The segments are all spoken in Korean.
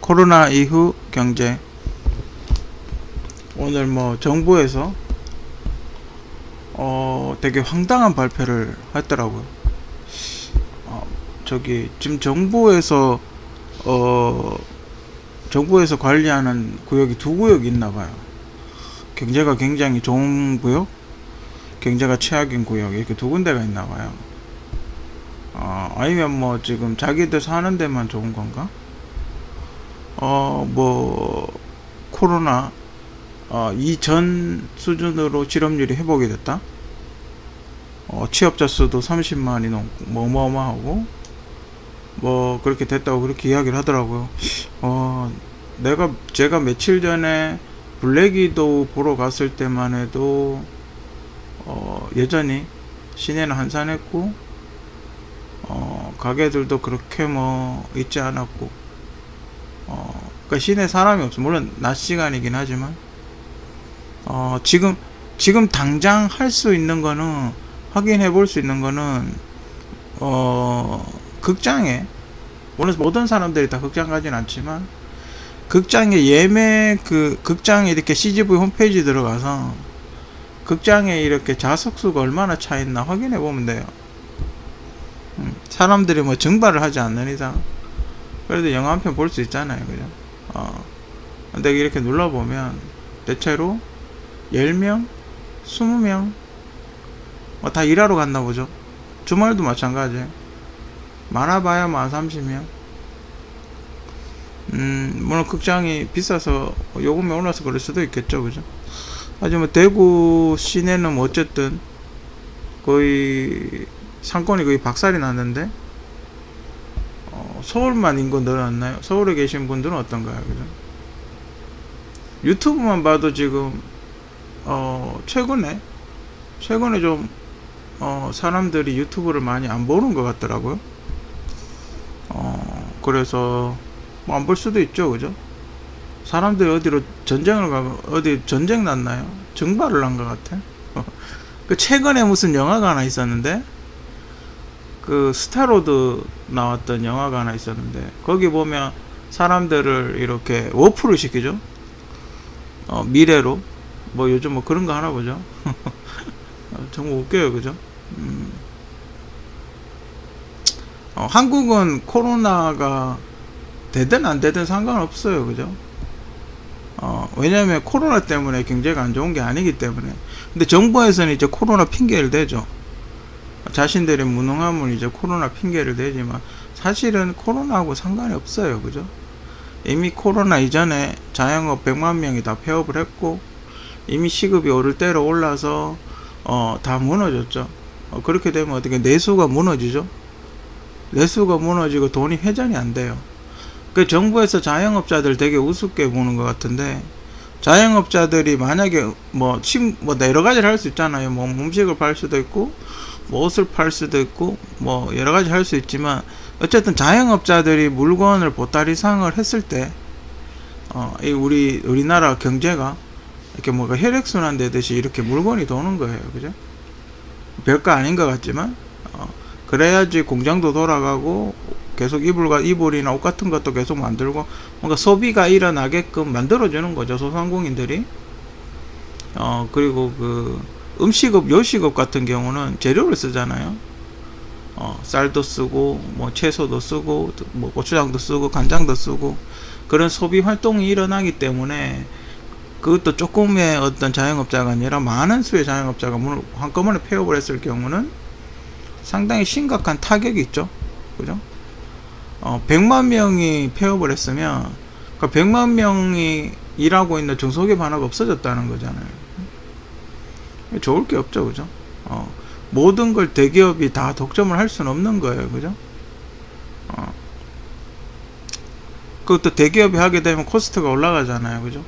코로나 이후 경제. 오늘 뭐 정부에서 되게 황당한 발표를 했더라고요. 저기 지금 정부에서 관리하는 구역이 두 구역이 있나봐요. 경제가 굉장히 좋은 구역, 경제가 최악인 구역, 이렇게 두 군데가 있나봐요. 아니면 뭐 지금 자기들 사는 데만 좋은 건가? 뭐 코로나 이전 수준으로 실업률이 회복이 됐다. 취업자 수도 30만이 넘고 뭐 어마어마하고 뭐 그렇게 됐다고 그렇게 이야기를 하더라고요. 제가 며칠 전에 블랙이도 보러 갔을 때만 해도 여전히 시내는 한산했고 가게들도 그렇게 뭐 있지 않았고 그러니까 시내 사람이 없어. 물론 낮 시간이긴 하지만 지금 당장 할 수 있는 거는, 확인해 볼 수 있는 거는 극장에, 물론 모든 사람들이 다 극장 가진 않지만 극장에 극장에 이렇게 CGV 홈페이지 들어가서 극장에 이렇게 좌석수가 얼마나 차 있나 확인해 보면 돼요. 사람들이 뭐 증발을 하지 않는 이상 그래도 영화 한 편 볼 수 있잖아요, 그죠? 근데 이렇게 눌러보면 대체로 10명, 20명 다 일하러 갔나 보죠. 주말도 마찬가지예요. 많아봐야 30명. 물론 극장이 비싸서 요금이 올라서 그럴 수도 있겠죠, 그죠? 하지만 대구 시내는 뭐 어쨌든 거의 상권이 거의 박살이 났는데 서울만 인구 늘어났나요? 서울에 계신 분들은 어떤가요, 그죠? 유튜브만 봐도 지금 최근에 좀 사람들이 유튜브를 많이 안 보는 것 같더라고요. 그래서 뭐 안 볼 수도 있죠, 그죠? 사람들이 어디로 전쟁을 가고, 어디 전쟁 났나요? 증발을 난 것 같아. 그 최근에 무슨 영화가 하나 있었는데, 그 스타로드 나왔던 영화가 하나 있었는데, 거기 보면 사람들을 이렇게 워프를 시키죠. 미래로. 뭐 요즘 뭐 그런 거 하나 보죠. 정말 웃겨요, 그죠? 한국은 코로나가 되든 안 되든 상관없어요, 그죠? 왜냐면 코로나 때문에 경제가 안 좋은 게 아니기 때문에. 근데 정부에서는 이제 코로나 핑계를 대죠. 자신들의 무능함을 이제 코로나 핑계를 대지만 사실은 코로나하고 상관이 없어요, 그죠? 이미 코로나 이전에 자영업 100만 명이 다 폐업을 했고 이미 시급이 오를 대로 올라서 다 무너졌죠. 그렇게 되면 어떻게 내수가 무너지죠? 내수가 무너지고 돈이 회전이 안 돼요. 그 정부에서 자영업자들 되게 우습게 보는 것 같은데, 자영업자들이 만약에 뭐 여러 가지를 할 수 있잖아요. 뭐 음식을 팔 수도 있고 뭐 옷을 팔 수도 있고 뭐 여러 가지 할 수 있지만 어쨌든 자영업자들이 물건을 보따리상을 했을 때 우리나라 경제가 이렇게 뭔가 혈액순환 되듯이 이렇게 물건이 도는 거예요, 그죠? 별거 아닌 것 같지만 그래야지 공장도 돌아가고 계속 이불이나 옷 같은 것도 계속 만들고 뭔가 소비가 일어나게끔 만들어주는 거죠, 소상공인들이. 그리고 그 음식업, 요식업 같은 경우는 재료를 쓰잖아요. 쌀도 쓰고 뭐 채소도 쓰고 뭐 고추장도 쓰고 간장도 쓰고 그런 소비 활동이 일어나기 때문에 그것도 조금의 어떤 자영업자가 아니라 많은 수의 자영업자가 문을 한꺼번에 폐업을 했을 경우는 상당히 심각한 타격이 있죠, 그죠? 100만 명이 폐업을 했으면 그 100만 명이 일하고 있는 중소기업 하나가 없어졌다는 거잖아요. 좋을 게 없죠, 그죠? 모든 걸 대기업이 다 독점을 할 수는 없는 거예요, 그죠? 그것도 대기업이 하게 되면 코스트가 올라가잖아요, 그죠?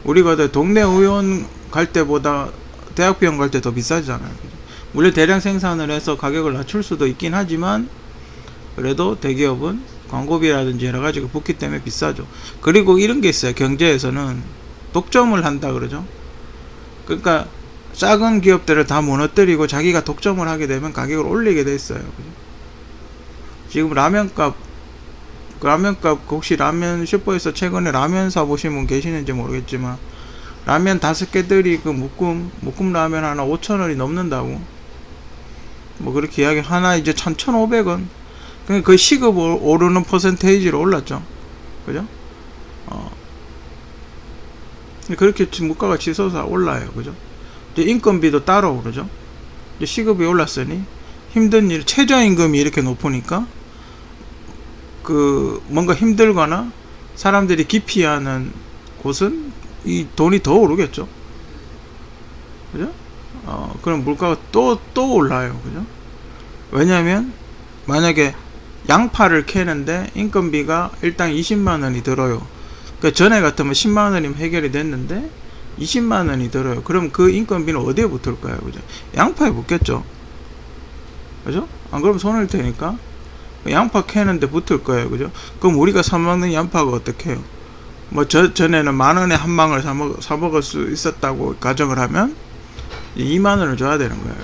우리가 동네 의원 갈 때보다 대학병원 갈 때 더 비싸잖아요, 그죠? 물론 대량 생산을 해서 가격을 낮출 수도 있긴 하지만 그래도 대기업은 광고비라든지 여러 가지가 붙기 때문에 비싸죠. 그리고 이런 게 있어요. 경제에서는 독점을 한다 그러죠. 그러니까 작은 기업들을 다 무너뜨리고 자기가 독점을 하게 되면 가격을 올리게 돼 있어요. 그죠? 지금 라면값 그 라면값, 혹시 라면 슈퍼에서 최근에 라면 사보신 분 계시는지 모르겠지만, 라면 5개들이 그 묶음 라면 하나 5,000원이 넘는다고. 뭐 그렇게 이야기, 하나 이제 1,500원. 그러니까 그 시급 오르는 퍼센테이지로 올랐죠. 그죠? 그렇게 물가가 치솟아 올라요. 그죠? 이제 인건비도 따로 오르죠. 이제 시급이 올랐으니 힘든 일, 최저임금이 이렇게 높으니까 그 뭔가 힘들거나 사람들이 기피하는 곳은 이 돈이 더 오르겠죠. 그죠? 그럼 물가가 또 올라요. 그죠? 왜냐면 만약에 양파를 캐는데 인건비가 일단 20만원이 들어요. 그러니까 전에 같으면 10만원이면 해결이 됐는데 20만원이 들어요. 그럼 그 인건비는 어디에 붙을까요? 그죠? 양파에 붙겠죠. 그죠? 안 그러면 손을 테니까 양파 캐는데 붙을 거예요. 그죠? 그럼 우리가 사먹는 양파가 어떻게 해요? 뭐 전에는 만원에 한 망을 사먹을 수 있었다고 가정을 하면 2만원을 줘야 되는 거예요.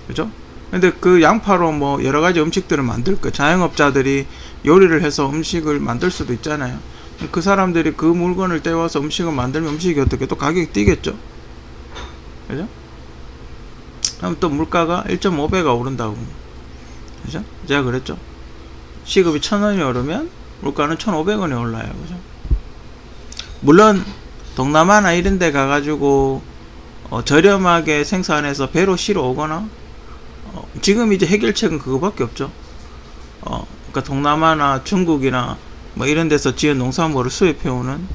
그죠? 근데 그 양파로 뭐 여러가지 음식들을 만들 거, 자영업자들이 요리를 해서 음식을 만들 수도 있잖아요. 그 사람들이 그 물건을 떼와서 음식을 만들면 음식이 어떻게 또 가격이 뛰겠죠. 그죠? 그럼 또 물가가 1.5배가 오른다고. 그죠? 제가 그랬죠. 시급이 1,000원이 오르면 물가는 1,500원이 올라요. 그죠? 물론 동남아나 이런 데 가가지고 저렴하게 생산해서 배로 실어 오거나 지금 이제 해결책은 그거밖에 없죠. 그러니까 동남아나 중국이나 뭐 이런 데서 지은 농산물을 수입해오는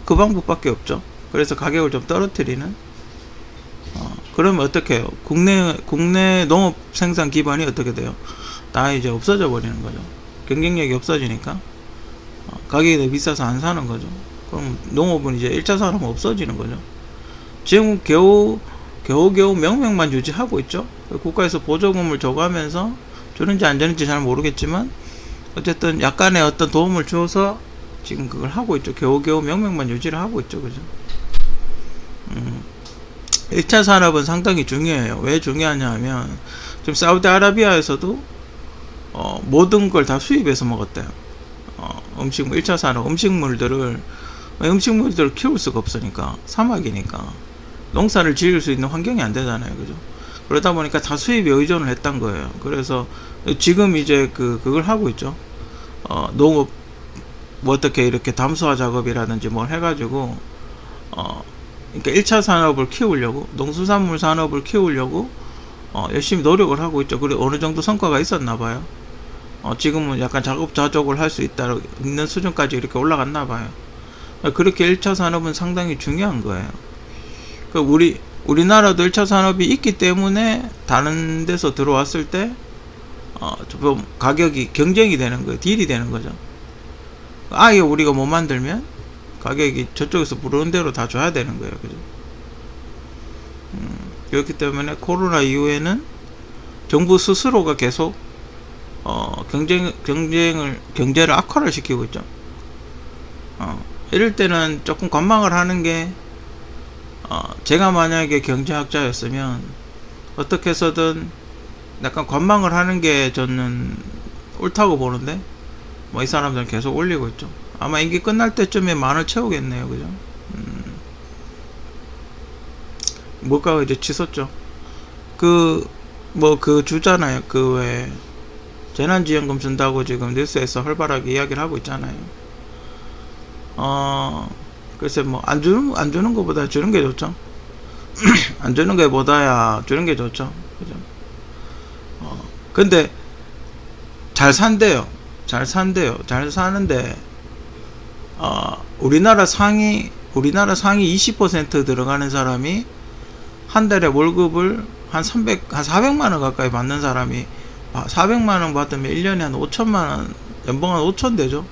그 방법밖에 없죠. 그래서 가격을 좀 떨어뜨리는. 그러면 어떻게 해요? 국내 농업 생산 기반이 어떻게 돼요? 다 이제 없어져 버리는 거죠. 경쟁력이 없어지니까 가격이 더 비싸서 안 사는 거죠. 그럼 농업은 이제 1차 산업은 없어지는 거죠. 지금 겨우 명맥만 유지하고 있죠. 국가에서 보조금을 줘가면서 주는지 안 주는지 잘 모르겠지만 어쨌든 약간의 어떤 도움을 줘서 지금 그걸 하고 있죠. 겨우 명맥만 유지를 하고 있죠. 그죠? 1차 산업은 상당히 중요해요. 왜 중요하냐 하면 지금 사우디아라비아에서도 모든 걸 다 수입해서 먹었대요. 음식물, 1차 산업 음식물들을 키울 수가 없으니까, 사막이니까 농사를 지을 수 있는 환경이 안 되잖아요. 그죠? 그러다 보니까 다 수입에 의존을 했던 거예요. 그래서 지금 이제 그걸 하고 있죠. 농업 뭐 어떻게 이렇게 담수화 작업이라든지 뭘 해가지고 그러니까 1차 산업을 키우려고, 농수산물 산업을 키우려고 열심히 노력을 하고 있죠. 그리고 어느 정도 성과가 있었나 봐요. 지금은 약간 자급자족을 할 수 있는 수준까지 이렇게 올라갔나 봐요. 그렇게 1차 산업은 상당히 중요한 거예요. 우리나라도 1차 산업이 있기 때문에 다른 데서 들어왔을 때 좀 가격이 경쟁이 되는 거예요. 딜이 되는 거죠. 아예 우리가 못 만들면 가격이 저쪽에서 부르는 대로 다 줘야 되는 거예요. 그죠? 그렇기 때문에 코로나 이후에는 정부 스스로가 계속 경제를 악화를 시키고 있죠. 이럴 때는 조금 관망을 하는 게, 제가 만약에 경제학자였으면 어떻게 해서든 약간 관망을 하는 게 저는 옳다고 보는데, 뭐 이 사람들은 계속 올리고 있죠. 아마 임기 끝날 때쯤에 만을 채우겠네요. 그죠? 물가가 이제 치솟죠. 그 주잖아요. 왜 재난지원금 준다고 지금 뉴스에서 활발하게 이야기를 하고 있잖아요. 글쎄 뭐 안 주는 것보다 주는 게 좋죠. 안 주는 것보다야 주는 게 좋죠. 그죠? 근데 잘 산대요. 잘 사는데 우리나라 상위 20% 들어가는 사람이 한 달에 월급을 한 400만 원 가까이 받는 사람이, 400만 원 받으면 1년에 한 5천만 원, 연봉 한 5천 되죠.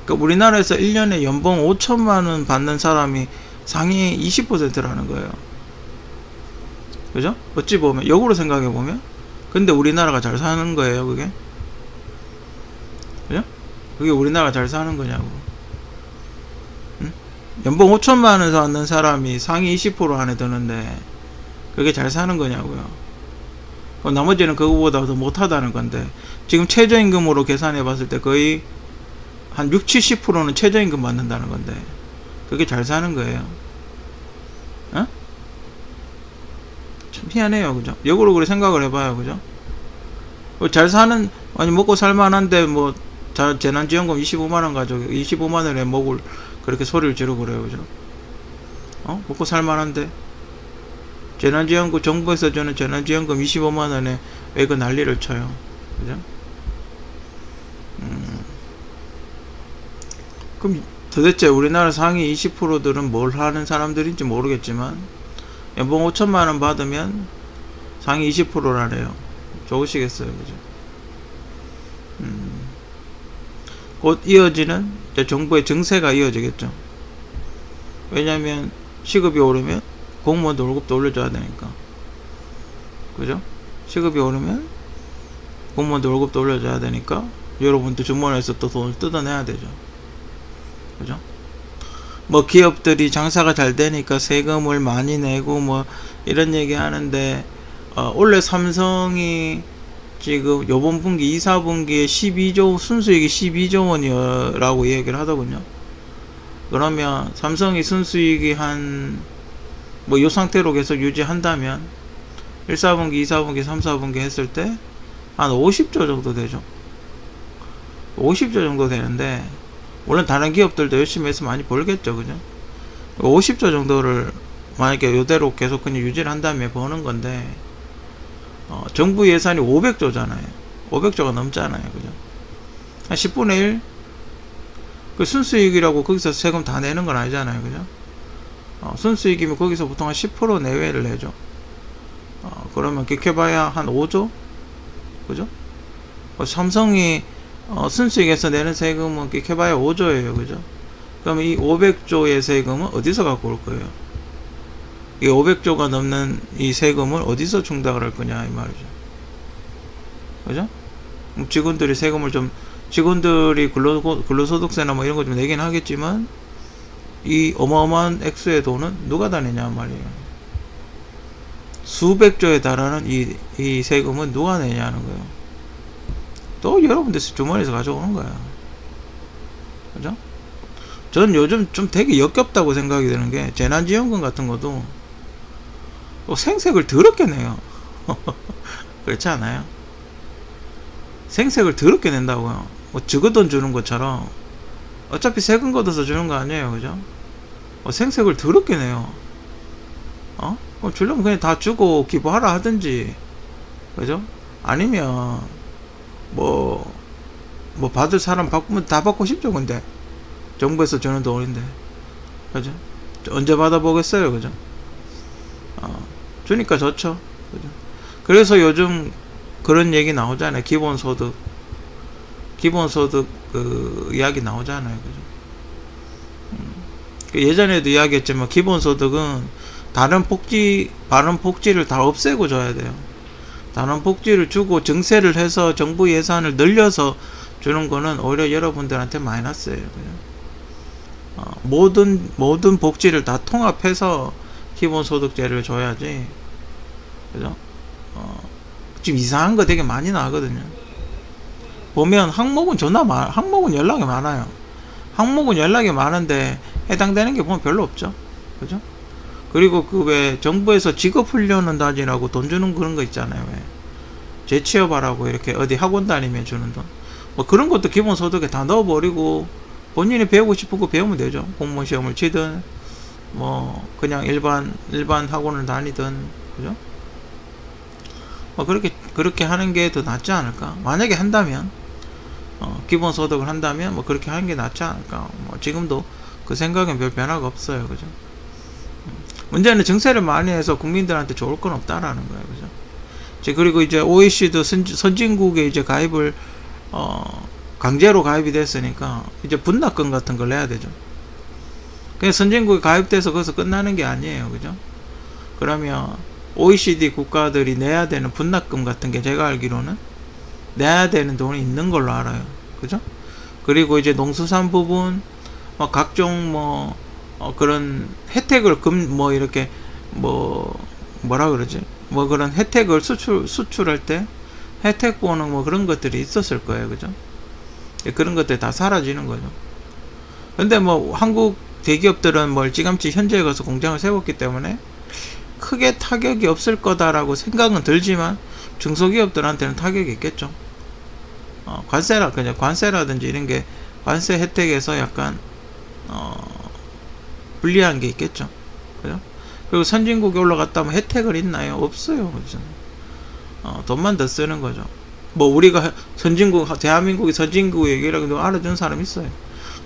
그러니까 우리나라에서 1년에 연봉 5천만 원 받는 사람이 상위 20%라는 거예요. 그죠? 어찌 보면, 역으로 생각해 보면. 근데 우리나라가 잘 사는 거예요, 그게? 그죠? 그게 우리나라가 잘 사는 거냐고. 응? 연봉 5천만 원 받는 사람이 상위 20% 안에 드는데 그게 잘 사는 거냐고요. 나머지는 그거보다 더 못하다는 건데, 지금 최저임금으로 계산해 봤을 때 거의 한 60, 70%는 최저임금 받는다는 건데, 그게 잘 사는 거예요. 어? 참 희한해요, 그죠? 역으로 그래 생각을 해봐요, 그죠? 잘 사는, 아니, 먹고 살만한데, 뭐, 재난지원금 25만원 가지고, 25만원에 먹을, 그렇게 소리를 지르고 그래요, 그죠? 먹고 살만한데? 재난지원금, 정부에서 주는 재난지원금 25만원에 왜 그 난리를 쳐요, 그죠? 그럼 도대체 우리나라 상위 20%들은 뭘 하는 사람들인지 모르겠지만, 연봉 5천만원 받으면 상위 20%라네요. 좋으시겠어요, 그죠? 곧 이어지는 정부의 증세가 이어지겠죠. 왜냐면 시급이 오르면 공무원도 월급도 올려줘야 되니까, 그죠? 시급이 오르면 공무원도 월급도 올려줘야 되니까 여러분도 주머니에서 또 돈을 뜯어내야 되죠, 그죠? 뭐 기업들이 장사가 잘 되니까 세금을 많이 내고 뭐 이런 얘기 하는데, 원래 삼성이 지금 요번 분기 2, 4분기에 12조 순수익이 12조 원이라고 얘기를 하더군요. 그러면 삼성이 순수익이 한 뭐 이 상태로 계속 유지한다면 1, 4분기, 2, 4분기, 3, 4분기 했을 때 한 50조 정도 되죠. 50조 정도 되는데, 물론 다른 기업들도 열심히 해서 많이 벌겠죠, 그죠? 50조 정도를 만약에 이대로 계속 그냥 유지를 한다면 버는 건데, 정부 예산이 500조잖아요. 500조가 넘잖아요, 그죠? 한 10분의 1? 그 순수익이라고 거기서 세금 다 내는 건 아니잖아요, 그죠? 순수익이면 거기서 보통 한 10% 내외를 내죠. 그러면 기켜봐야 한 5조? 그죠? 삼성이 순수익에서 내는 세금은 기켜봐야 5조예요, 그죠? 그러면 이 500조의 세금은 어디서 갖고 올 거예요? 이 500조가 넘는 이 세금을 어디서 충당을 할 거냐, 이 말이죠. 그죠? 직원들이 세금을 좀, 직원들이 근로소득세나 뭐 이런 거 좀 내긴 하겠지만, 이 어마어마한 액수의 돈은 누가 다 내냐 말이에요. 수백조에 달하는 이 세금은 누가 내냐는 거예요. 또 여러분들 주머니에서 가져오는 거야, 그죠? 전 요즘 좀 되게 역겹다고 생각이 드는 게, 재난지원금 같은 것도 생색을 더럽게 내요. 그렇지 않아요? 생색을 더럽게 낸다고요. 뭐 적어돈 주는 것처럼. 어차피 세금 걷어서 주는 거 아니에요, 그죠? 생색을 더럽게 내요. 주려면 그냥 다 주고 기부하라 하든지, 그죠? 아니면 뭐 받을 사람 바꾸면 다 받고 싶죠, 근데 정부에서 주는 돈인데, 그죠? 언제 받아보겠어요, 그죠? 주니까 좋죠, 그죠? 그래서 요즘 그런 얘기 나오잖아요. 기본소득 그 이야기 나오잖아요, 그죠? 예전에도 이야기했지만, 기본소득은 다른 복지를 다 없애고 줘야 돼요. 다른 복지를 주고 증세를 해서 정부 예산을 늘려서 주는 거는 오히려 여러분들한테 마이너스예요, 그죠? 모든 복지를 다 통합해서 기본소득제를 줘야지, 그죠? 지금 이상한 거 되게 많이 나거든요. 보면 항목은 연락이 많아요. 항목은 연락이 많은데 해당되는 게 보면 별로 없죠, 그죠? 그리고 그 왜 정부에서 직업훈련단이라고 돈 주는 그런 거 있잖아요. 왜 재취업하라고 이렇게 어디 학원 다니면 주는 돈, 뭐 그런 것도 기본소득에 다 넣어버리고 본인이 배우고 싶은 거 배우면 되죠. 공무원 시험을 치든 뭐 그냥 일반 학원을 다니든, 그죠? 뭐 그렇게 하는 게 더 낫지 않을까? 만약에 한다면, 기본소득을 한다면 뭐 그렇게 하는 게 낫지 않을까? 뭐 지금도 그 생각엔 별 변화가 없어요, 그죠? 문제는 증세를 많이 해서 국민들한테 좋을 건 없다라는 거예요, 그죠? 그리고 이제 OECD 선진국에 이제 가입을 강제로 가입이 됐으니까 이제 분납금 같은 걸 내야 되죠. 그냥 선진국에 가입돼서 거기서 끝나는 게 아니에요, 그죠? 그러면 OECD 국가들이 내야 되는 분납금 같은 게 제가 알기로는 내야 되는 돈이 있는 걸로 알아요, 그죠? 그리고 이제 농수산 부분 각종 그런 혜택을 이렇게 뭐라 그러지? 뭐 그런 혜택을 수출할 때 혜택 보는 뭐 그런 것들이 있었을 거예요. 그죠? 그런 것들이 다 사라지는 거죠. 근데 뭐 한국 대기업들은 멀찌감치 현지에 가서 공장을 세웠기 때문에 크게 타격이 없을 거다라고 생각은 들지만 중소기업들한테는 타격이 있겠죠. 관세라든지 이런 게 관세 혜택에서 약간 불리한 게 있겠죠. 그죠? 그리고 선진국에 올라갔다 면 혜택을 있나요? 없어요. 그죠? 돈만 더 쓰는 거죠. 뭐 우리가 대한민국이 선진국 얘기라고 알아준 사람 있어요.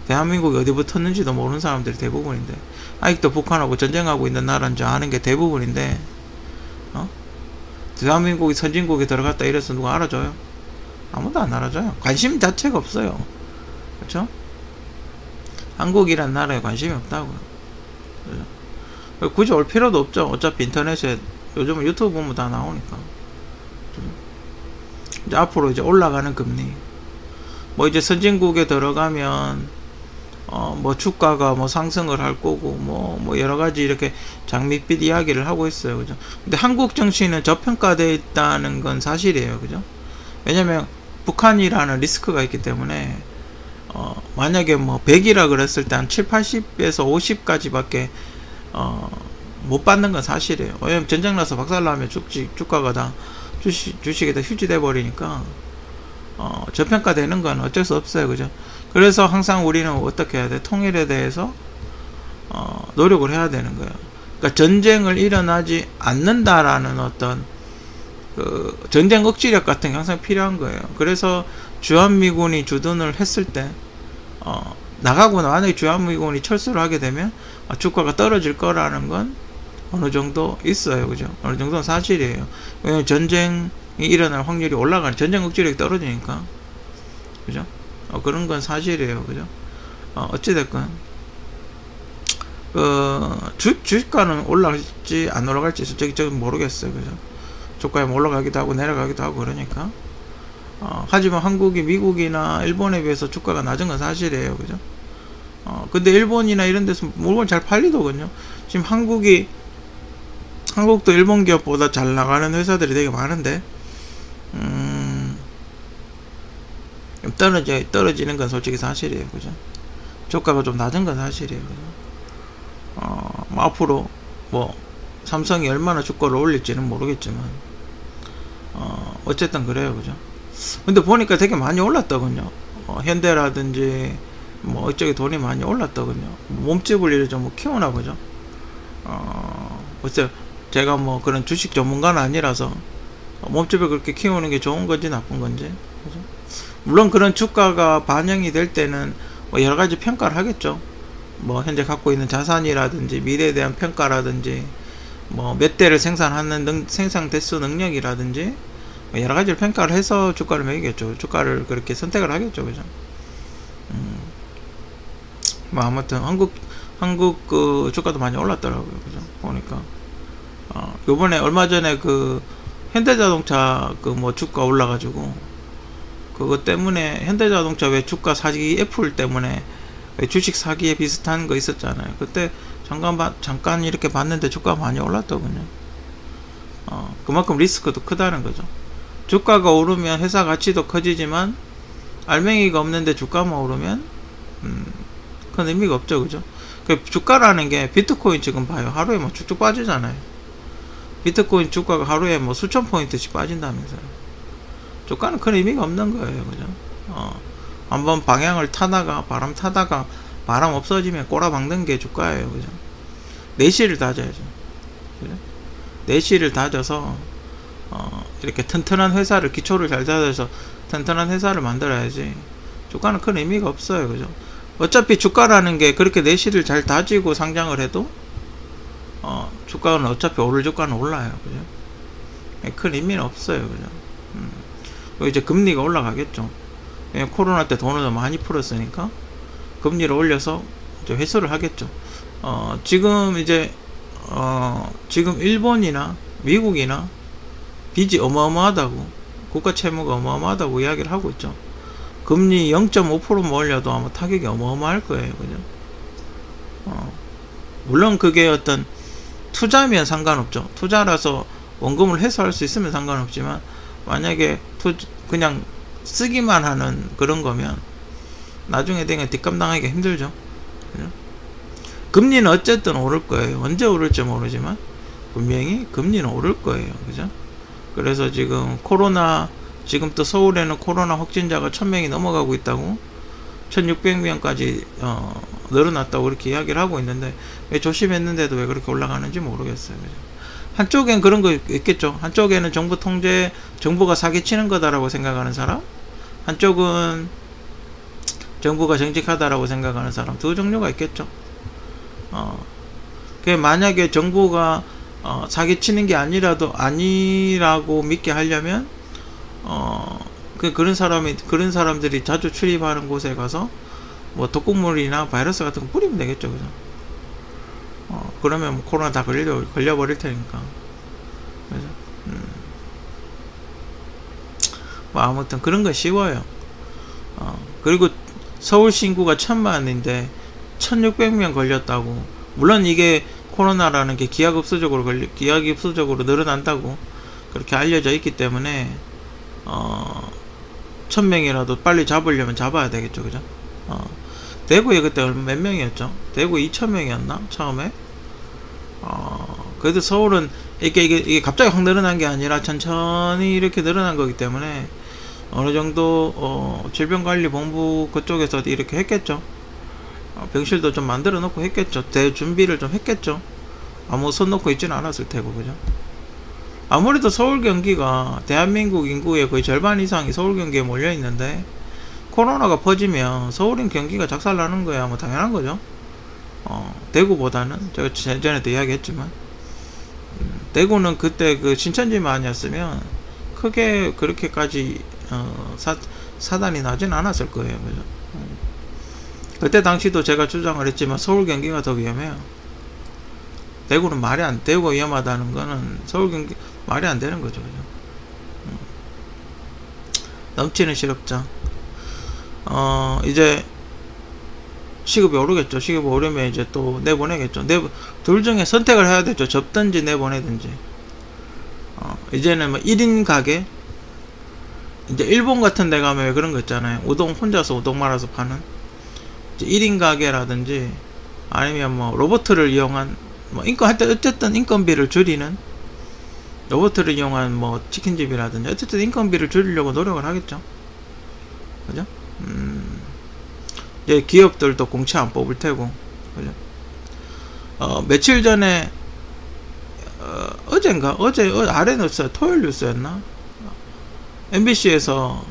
대한민국이 어디 붙었는지도 모르는 사람들이 대부분인데, 아직도 북한하고 전쟁하고 있는 나라인 줄 아는 게 대부분인데, 대한민국이 선진국에 들어갔다 이래서 누가 알아줘요? 아무도 안 알아줘요. 관심 자체가 없어요. 그렇죠? 한국이란 나라에 관심이 없다고요. 그렇죠? 굳이 올 필요도 없죠. 어차피 인터넷에 요즘은 유튜브 보면 다 나오니까. 이제 앞으로 이제 올라가는 금리, 뭐 이제 선진국에 들어가면 뭐 주가가 뭐 상승을 할 거고 뭐 여러 가지 이렇게 장밋빛 이야기를 하고 있어요. 그죠? 근데 한국 정치는 저평가되어 있다는 건 사실이에요. 그죠? 왜냐면 북한이라는 리스크가 있기 때문에 만약에 뭐 100이라 그랬을 때 한 7, 80에서 50까지밖에 못 받는 건 사실이에요. 왜냐면 전쟁 나서 박살나면 주가가 다 주식이 다 휴지돼 버리니까 저평가되는 건 어쩔 수 없어요. 그죠? 그래서 항상 우리는 어떻게 해야 돼? 통일에 대해서 노력을 해야 되는 거예요. 그러니까 전쟁을 일어나지 않는다라는 어떤 그 전쟁 억지력 같은 게 항상 필요한 거예요. 그래서 주한미군이 주둔을 했을 때 나가고 만약에 주한미군이 철수를 하게 되면 주가가 떨어질 거라는 건 어느 정도 있어요. 그죠? 어느 정도는 사실이에요. 왜냐면 전쟁이 일어날 확률이 올라가는, 전쟁 억지력이 떨어지니까. 그죠? 그런 건 사실이에요. 그죠? 어찌됐건 주가는 올라갈지 안 올라갈지 솔직히 모르겠어요. 그죠? 주가에 올라가기도 하고 내려가기도 하고 그러니까. 하지만 한국이 미국이나 일본에 비해서 주가가 낮은 건 사실이에요. 그죠? 근데 일본이나 이런 데서 물건 잘 팔리더군요. 지금 한국도 일본 기업보다 잘 나가는 회사들이 되게 많은데, 떨어지는 건 솔직히 사실이에요. 그죠? 주가가 좀 낮은 건 사실이에요. 그죠? 뭐 앞으로 뭐 삼성이 얼마나 주가를 올릴지는 모르겠지만, 어쨌든 그래요. 그죠? 근데 보니까 되게 많이 올랐더군요. 현대라든지 뭐 이쪽에 돈이 많이 올랐더군요. 몸집을 이렇게 좀 키우나 보죠. 글쎄 제가 뭐 그런 주식 전문가는 아니라서 몸집을 그렇게 키우는 게 좋은 건지 나쁜 건지. 그죠? 물론 그런 주가가 반영이 될 때는 뭐 여러 가지 평가를 하겠죠. 뭐 현재 갖고 있는 자산이라든지 미래에 대한 평가라든지 뭐 몇 대를 생산하는 생산 대수 능력이라든지 뭐 여러 가지를 평가를 해서 주가를 매기겠죠. 주가를 그렇게 선택을 하겠죠. 그죠? 뭐 아무튼 한국 그 주가도 많이 올랐더라고요. 그죠? 보니까 요번에 얼마 전에 그 현대자동차 그 뭐 주가 올라가지고 그것 때문에 현대자동차 왜 주가 사기 애플 때문에 왜 주식 사기에 비슷한 거 있었잖아요. 그때 잠깐 이렇게 봤는데 주가가 많이 올랐더군요. 그만큼 리스크도 크다는 거죠. 주가가 오르면 회사 가치도 커지지만 알맹이가 없는데 주가만 오르면 그건 의미가 없죠. 그죠? 그 주가라는 게 비트코인 지금 봐요. 하루에 뭐 쭉쭉 빠지잖아요. 비트코인 주가가 하루에 뭐 수천 포인트씩 빠진다면서요. 주가는 큰 의미가 없는 거예요. 그죠? 한번 방향을 타다가 바람 없어지면 꼬라박는 게 주가예요. 그죠? 내실을 다져야죠. 그죠? 내실을 다져서 이렇게 튼튼한 회사를, 기초를 잘 다져서 튼튼한 회사를 만들어야지 주가는 큰 의미가 없어요. 그죠? 어차피 주가라는 게 그렇게 내실을 잘 다지고 상장을 해도 주가는 어차피 오를 주가는 올라요. 그죠? 큰 의미는 없어요. 그죠? 이제 금리가 올라가겠죠. 코로나 때 돈을 많이 풀었으니까 금리를 올려서 이제 회수를 하겠죠. 지금 일본이나 미국이나 빚이 어마어마하다고, 국가 채무가 어마어마하다고 이야기를 하고 있죠. 금리 0.5%만 올려도 아마 타격이 어마어마할 거예요. 그죠? 물론 그게 어떤 투자면 상관없죠. 투자라서 원금을 회수할 수 있으면 상관없지만, 만약에 그냥 쓰기만 하는 그런 거면 나중에 되면 뒷감 당하기가 힘들죠. 그죠? 금리는 어쨌든 오를 거예요. 언제 오를지 모르지만 분명히 금리는 오를 거예요. 그죠? 그래서 지금 지금 또 서울에는 코로나 확진자가 1000명이 넘어가고 있다고, 1600명까지 늘어났다고 그렇게 이야기를 하고 있는데, 왜 조심했는데도 왜 그렇게 올라가는지 모르겠어요. 그죠? 한쪽엔 그런 거 있겠죠. 한쪽에는 정부가 사기치는 거다라고 생각하는 사람, 한쪽은 정부가 정직하다라고 생각하는 사람, 두 종류가 있겠죠. 만약에 정부가 사기치는 게 아니라고 믿게 하려면, 그런 사람들이 자주 출입하는 곳에 가서 뭐 독극물이나 바이러스 같은 거 뿌리면 되겠죠. 그죠? 그러면 코로나 다 걸려버릴 테니까. 그죠? 뭐 아무튼 그런 거 쉬워요. 그리고 서울시 인구가 1000만인데 1600명 걸렸다고. 물론 이게 코로나라는 게 기하급수적으로 늘어난다고 그렇게 알려져 있기 때문에 1000명이라도 빨리 잡으려면 잡아야 되겠죠. 그죠? 대구에 그때 몇 명이었죠? 대구 2000명이었나? 처음에? 그래도 서울은 이게 갑자기 확 늘어난 게 아니라 천천히 이렇게 늘어난 거기 때문에 어느 정도 질병관리본부 그쪽에서 이렇게 했겠죠. 병실도 좀 만들어 놓고 했겠죠. 대준비를 좀 했겠죠. 아무 손 놓고 있지는 않았을 테고. 그죠? 아무래도 서울 경기가 대한민국 인구의 거의 절반 이상이 서울 경기에 몰려 있는데, 코로나가 퍼지면 서울인 경기가 작살나는 거야. 뭐 당연한 거죠. 대구보다는, 제가 전에도 이야기했지만, 대구는 그때 그 신천지만 아니었으면 크게 그렇게까지 사단이 나진 않았을 거예요. 그죠? 그때 당시도 제가 주장을 했지만 서울 경기가 더 위험해요. 대구가 위험하다는 거는 서울 경기 말이 안 되는 거죠. 그죠? 넘치는 실업자. 이제 시급이 오르겠죠. 시급이 오르면 이제 또 내보내겠죠. 둘 중에 선택을 해야 되죠. 접든지 내보내든지. 이제는 뭐 1인 가게, 이제 일본 같은 데 가면 왜 그런 거 있잖아요. 혼자서 우동 말아서 파는 1인 가게라든지, 아니면 뭐 로봇을 이용한 어쨌든 인건비를 줄이는 로봇을 이용한 뭐 치킨집이라든지, 어쨌든 인건비를 줄이려고 노력을 하겠죠. 그죠? 이제 기업들도 공채 안 뽑을 테고. 그죠? 며칠 전에 어제 아래 뉴스, 토요일 뉴스였나? MBC에서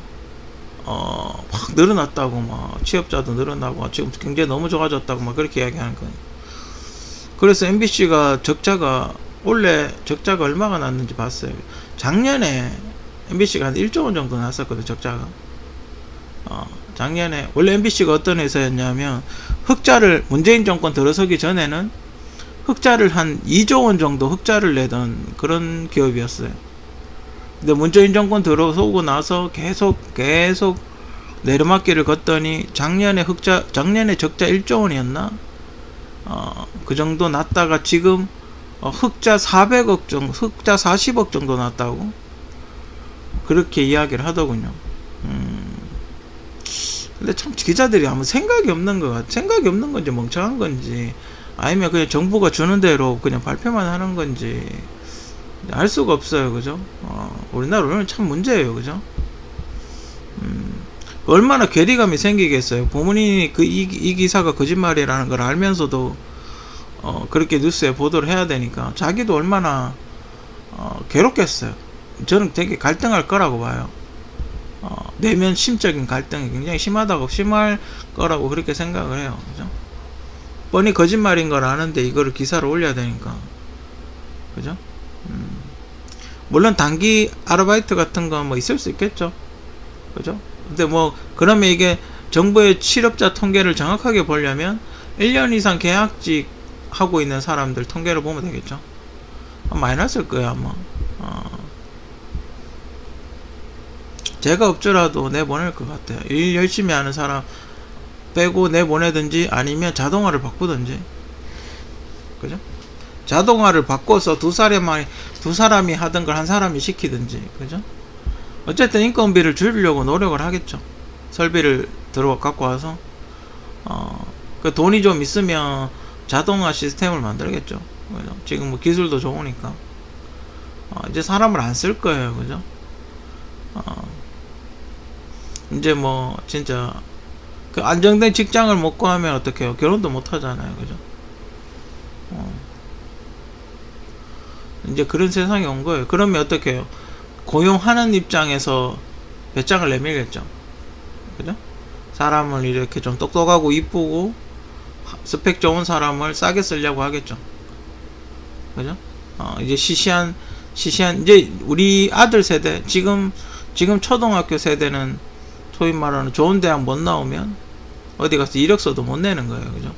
확 늘어났다고, 막 취업자도 늘어나고 지금 경제 너무 좋아졌다고 막 그렇게 이야기하는 거예요. 그래서 MBC가 원래 적자가 얼마가 났는지 봤어요. 작년에 MBC가 한 1조 원 정도 났었거든, 적자가. 작년에 원래 MBC가 어떤 회사였냐면, 문재인 정권 들어서기 전에는 흑자를 한 2조 원 정도 흑자를 내던 그런 기업이었어요. 근데 문재인 정권 들어서고 나서 계속 내리막길을 걷더니 작년에 적자 1조 원이었나? 그 정도 났다가 지금 흑자 400억 정도, 흑자 40억 정도 났다고 그렇게 이야기를 하더군요. 근데 참 기자들이 아무 생각이 없는 건지 멍청한 건지, 아니면 그냥 정부가 주는 대로 그냥 발표만 하는 건지 알 수가 없어요. 그죠? 우리나라는 참 문제예요. 그죠? 얼마나 괴리감이 생기겠어요. 부모님이 이 기사가 거짓말이라는 걸 알면서도 그렇게 뉴스에 보도를 해야 되니까 자기도 얼마나 괴롭겠어요. 저는 되게 갈등할 거라고 봐요. 내면 심적인 갈등이 굉장히 심할 거라고 그렇게 생각을 해요. 그죠? 뻔히 거짓말인 걸 아는데 이거를 기사로 올려야 되니까. 그죠? 물론 단기 아르바이트 같은 거 뭐 있을 수 있겠죠. 그죠? 근데 뭐 그러면 이게 정부의 실업자 통계를 정확하게 보려면 1년 이상 계약직 하고 있는 사람들 통계를 보면 되겠죠. 많이 났을 거예요, 아마. 제가 업주라도 내보낼 것 같아요. 일 열심히 하는 사람 빼고 내보내든지, 아니면 자동화를 바꾸든지. 그죠? 자동화를 바꿔서 두 사람이 하던 걸 한 사람이 시키든지, 그죠? 어쨌든 인건비를 줄이려고 노력을 하겠죠. 설비를 갖고 와서, 그 돈이 좀 있으면 자동화 시스템을 만들겠죠. 그죠? 지금 뭐 기술도 좋으니까. 이제 사람을 안 쓸 거예요. 그죠? 이제 뭐, 진짜, 그 안정된 직장을 못 구하면 어떡해요? 결혼도 못 하잖아요. 그죠? 이제 그런 세상이 온 거예요. 그러면 어떡해요? 고용하는 입장에서 배짱을 내밀겠죠. 그죠? 사람을 이렇게 좀 똑똑하고 이쁘고 스펙 좋은 사람을 싸게 쓰려고 하겠죠. 그죠? 이제 시시한 이제 우리 아들 세대, 지금 초등학교 세대는 소위 말하는 좋은 대학 못 나오면 어디 가서 이력서도 못 내는 거예요. 그죠?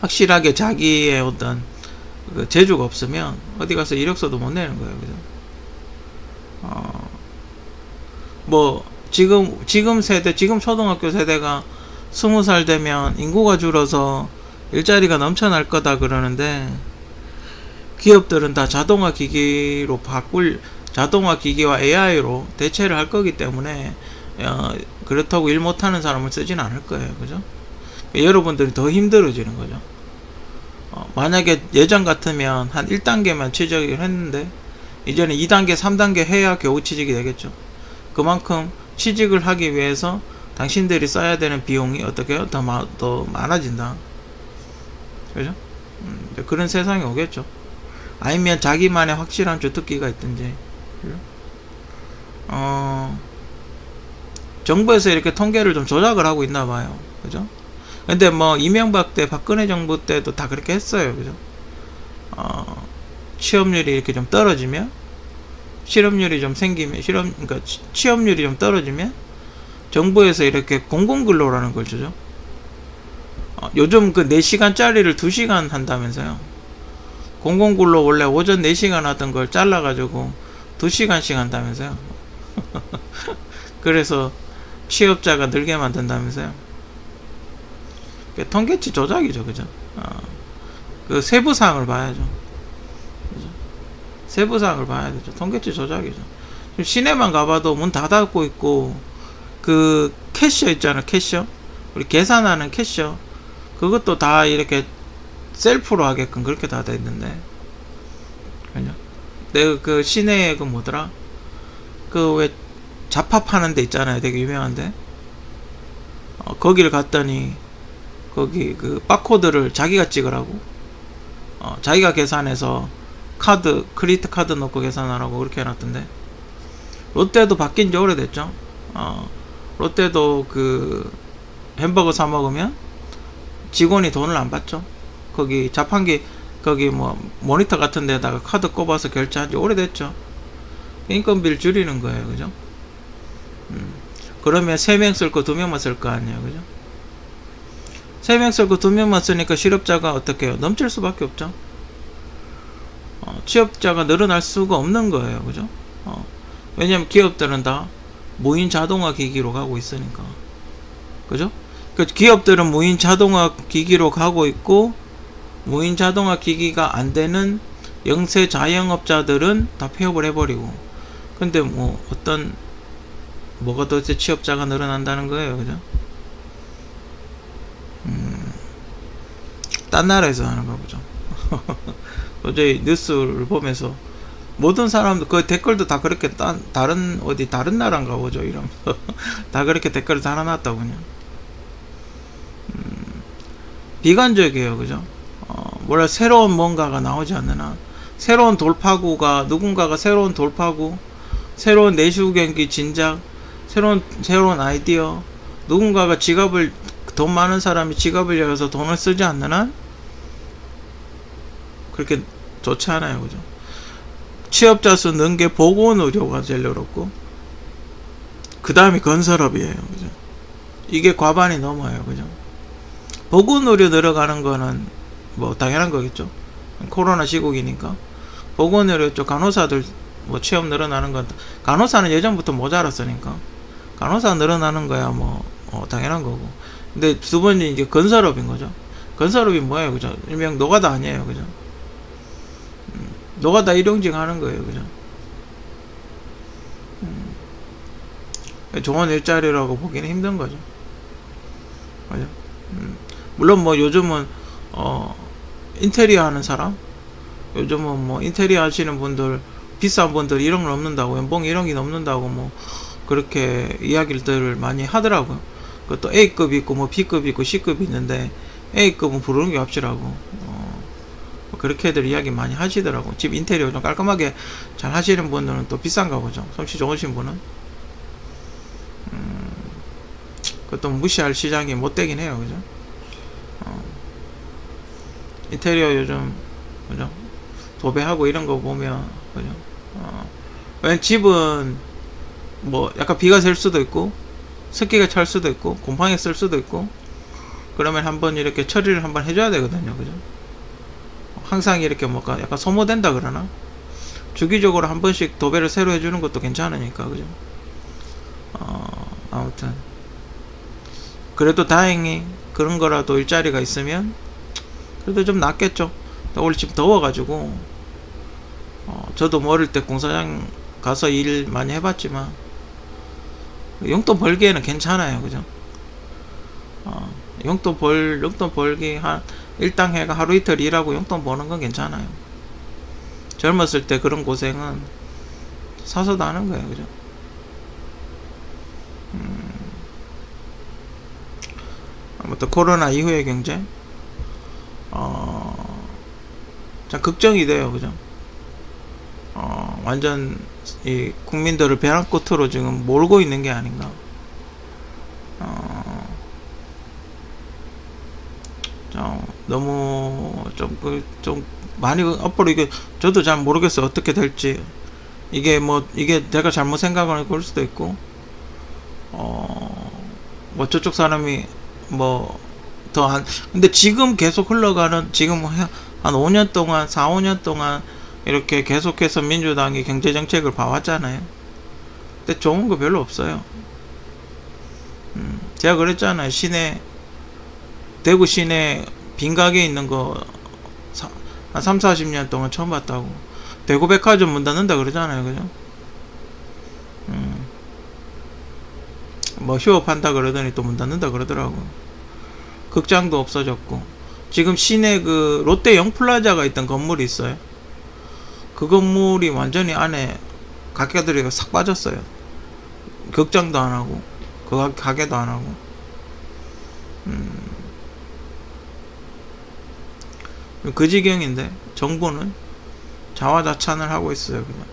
확실하게 자기의 어떤 그 재주가 없으면 어디 가서 이력서도 못 내는 거예요. 그죠? 뭐 지금 세대, 지금 초등학교 세대가 20살 되면 인구가 줄어서 일자리가 넘쳐날 거다 그러는데, 기업들은 다 자동화 기기와 AI로 대체를 할 거기 때문에 그렇다고 일 못하는 사람을 쓰진 않을 거예요. 그죠? 여러분들이 더 힘들어지는 거죠. 만약에 예전 같으면 한 1단계만 취직을 했는데 이제는 2단계 3단계 해야 겨우 취직이 되겠죠. 그만큼 취직을 하기 위해서 당신들이 써야 되는 비용이 어떻게 해요? 더 많아진다. 그죠? 그런 세상이 오겠죠. 아니면 자기만의 확실한 주특기가 있든지. 정부에서 이렇게 통계를 좀 조작을 하고 있나 봐요. 그죠? 근데 뭐 이명박 때, 박근혜 정부 때도 다 그렇게 했어요. 그죠? 취업률이 이렇게 좀 떨어지면, 실업률이 좀 생기면, 그러니까 취업률이 좀 떨어지면 정부에서 이렇게 공공근로라는 걸 주죠. 요즘 그 4시간짜리를 2시간 한다면서요. 공공근로 원래 오전 4시간 하던 걸 잘라가지고 2시간씩 한다면서요. 그래서 취업자가 늘게 만든다면서요. 통계치 조작이죠. 그죠? 그 세부사항을 봐야죠. 그죠? 세부사항을 봐야 되죠. 통계치 조작이죠. 지금 시내만 가봐도 문 다 닫고 있고, 그 캐셔 있잖아요. 캐셔, 우리 계산하는 캐셔, 그것도 다 이렇게 셀프로 하게끔 그렇게 다 돼 있는데, 그죠? 내가 그 시내에 그 뭐더라, 그 왜 잡합하는 데 있잖아요. 되게 유명한데, 거기를 갔더니 거기 그 바코드를 자기가 찍으라고, 자기가 계산해서 크레디트 카드 넣고 계산하라고 그렇게 해놨던데. 롯데도 바뀐 지 오래됐죠. 롯데도 그 햄버거 사 먹으면 직원이 돈을 안 받죠. 거기 자판기, 거기 뭐 모니터 같은 데다가 카드 꼽아서 결제한 지 오래됐죠. 인건비를 줄이는 거예요. 그죠? 그러면 3명 쓸 거 2명만 쓸 거 아니에요. 그죠? 3명 쓸 거 2명만 쓰니까 실업자가 어떻게 해요? 넘칠 수밖에 없죠. 취업자가 늘어날 수가 없는 거예요. 그죠? 왜냐면 기업들은 다 무인 자동화 기기로 가고 있으니까. 그죠? 그 기업들은 무인 자동화 기기로 가고 있고, 무인 자동화 기기가 안 되는 영세 자영업자들은 다 폐업을 해버리고. 근데 뭐 뭐가 도대체 취업자가 늘어난다는 거예요. 그죠? 딴 나라에서 하는 거 보죠. 도저히 뉴스를 보면서 모든 사람들 그 댓글도 다 그렇게 다른 나라인가 보죠. 이러면서 다 그렇게 댓글을 달아놨다고 그냥. 비관적이에요. 그죠? 뭐라 새로운 뭔가가 나오지 않느나, 새로운 돌파구가, 누군가가 새로운 돌파구, 새로운 내수 경기 진작, 새로운 아이디어, 누군가가 돈 많은 사람이 지갑을 열어서 돈을 쓰지 않는 한 그렇게 좋지 않아요. 그죠? 취업자 수 는 게 보건의료가 제일 어렵고, 그 다음이 건설업이에요. 그죠? 이게 과반이 넘어요. 그죠? 보건의료 늘어가는 거는 뭐 당연한 거겠죠. 코로나 시국이니까. 보건의료 쪽 간호사들 뭐 취업 늘어나는 건, 간호사는 예전부터 모자랐으니까 간호사 늘어나는 거야 뭐 당연한 거고. 근데 두 번째 이제 건설업인 거죠. 건설업이 뭐예요, 그죠? 일명 노가다 아니에요, 그죠? 노가다 일용직 하는 거예요, 그죠? 좋은 일자리라고 보기는 힘든 거죠. 그죠? 물론 뭐 요즘은 인테리어 하는 사람, 요즘은 뭐 인테리어 하시는 분들, 비싼 분들 1억 넘는다고, 연봉 1억이 넘는다고 뭐 그렇게 이야기들을 많이 하더라고요. 그것도 A급 있고 뭐 B급 있고 C급 있는데 A급은 부르는 게 값이라고 그렇게들 이야기 많이 하시더라고. 집 인테리어 좀 깔끔하게 잘 하시는 분들은 또 비싼가 보죠. 솜씨 좋으신 분은. 그것도 무시할 시장이 못 되긴 해요, 그죠? 인테리어 요즘, 그죠? 도배하고 이런 거 보면, 그죠? 왜냐면 집은 뭐 약간 비가 셀 수도 있고, 습기가 찰 수도 있고, 곰팡이 쓸 수도 있고, 그러면 한번 이렇게 처리를 한번 해줘야 되거든요, 그죠? 항상 이렇게 뭐가 약간 소모된다 그러나? 주기적으로 한 번씩 도배를 새로 해주는 것도 괜찮으니까, 그죠? 아무튼. 그래도 다행히 그런 거라도 일자리가 있으면 그래도 좀 낫겠죠. 오늘 지금 더워가지고 저도 뭐 어릴 때 공사장 가서 일 많이 해봤지만 용돈 벌기에는 괜찮아요, 그죠? 용돈 벌기 한 일당 해가 하루 이틀 일하고 용돈 버는 건 괜찮아요. 젊었을 때 그런 고생은 사서도 하는 거예요, 그죠? 아무튼 코로나 이후의 경제 참 걱정이 돼요, 그죠? 완전 이 국민들을 벼랑 끝으로 지금 몰고 있는 게 아닌가. 너무 좀 많이 앞으로 이게 저도 잘 모르겠어요, 어떻게 될지. 이게 내가 잘못 생각을 그럴 수도 있고, 뭐 저쪽 사람이 뭐 근데 지금 계속 흘러가는, 지금 한 5년 동안 4-5년 동안 이렇게 계속해서 민주당이 경제정책을 봐왔잖아요. 근데 좋은 거 별로 없어요. 제가 그랬잖아요. 대구 시내 빈 가게 있는 거 한 30-40년 동안 처음 봤다고. 대구 백화점 문 닫는다 그러잖아요, 그죠? 뭐 휴업한다 그러더니 또 문 닫는다 그러더라고. 극장도 없어졌고, 지금 시내 그 롯데 영플라자가 있던 건물이 있어요. 그 건물이 완전히 안에 가게들이 싹 빠졌어요. 극장도 안 하고 그 가게도 안 하고. 그 지경인데 정부는 자화자찬을 하고 있어요, 그냥.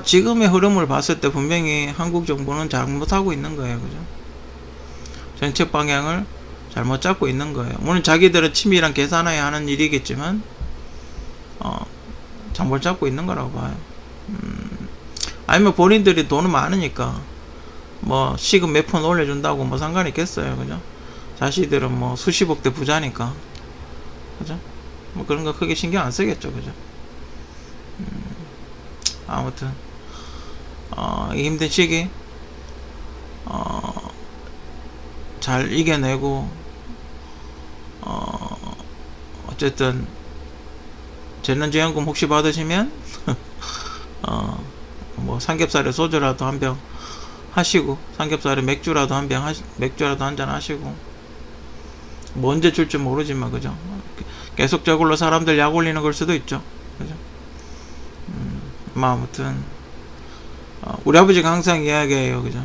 지금의 흐름을 봤을 때 분명히 한국 정부는 잘못하고 있는 거예요, 그죠? 정책 방향을 잘못 잡고 있는 거예요. 물론 자기들은 치밀한 계산해야 하는 일이겠지만 잘못 잡고 있는 거라고 봐요. 아니면 본인들이 돈은 많으니까 뭐 시급 몇 푼 올려준다고 뭐 상관이 있겠어요, 그죠? 자식들은 뭐 수십억대 부자니까, 그죠? 뭐 그런 거 크게 신경 안 쓰겠죠, 그죠? 아무튼 이 힘든 시기 잘 이겨내고, 어쨌든 재난지원금 혹시 받으시면 뭐 삼겹살에 소주라도 한 병 하시고, 삼겹살에 맥주라도 한 잔 하시고, 뭐 언제 줄지 모르지만, 그죠? 계속 저걸로 사람들 약 올리는 걸 수도 있죠, 그죠? 아무튼 우리 아버지가 항상 이야기해요, 그죠?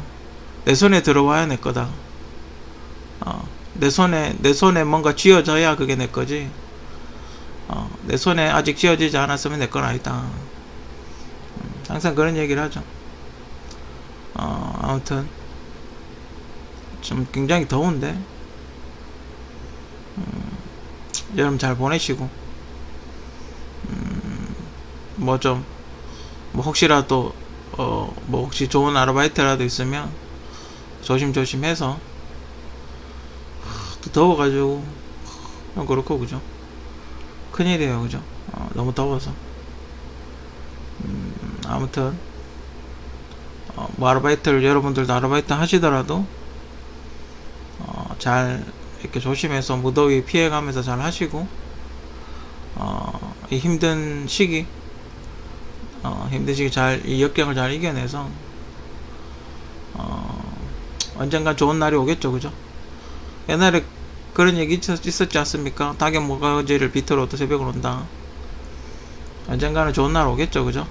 내 손에 들어와야 내 거다. 내 손에 뭔가 쥐어져야 그게 내 거지. 내 손에 아직 쥐어지지 않았으면 내 건 아니다. 항상 그런 얘기를 하죠. 아무튼 좀 굉장히 더운데 여름 잘 보내시고, 뭐 혹시라도 뭐 혹시 좋은 아르바이트라도 있으면 조심조심해서. 또 더워가지고 그렇고, 그죠? 큰일이에요, 그죠? 너무 더워서. 아무튼 뭐 아르바이트를, 여러분들도 아르바이트 하시더라도 잘 이렇게 조심해서 무더위 피해가면서 잘 하시고, 이 힘든 시기 잘, 이 역경을 잘 이겨내서 언젠가 좋은 날이 오겠죠, 그죠? 옛날에 그런 얘기 있었지 않습니까? 닭의 모가지를 비틀어도 새벽을 온다. 언젠가는 좋은 날 오겠죠, 그죠?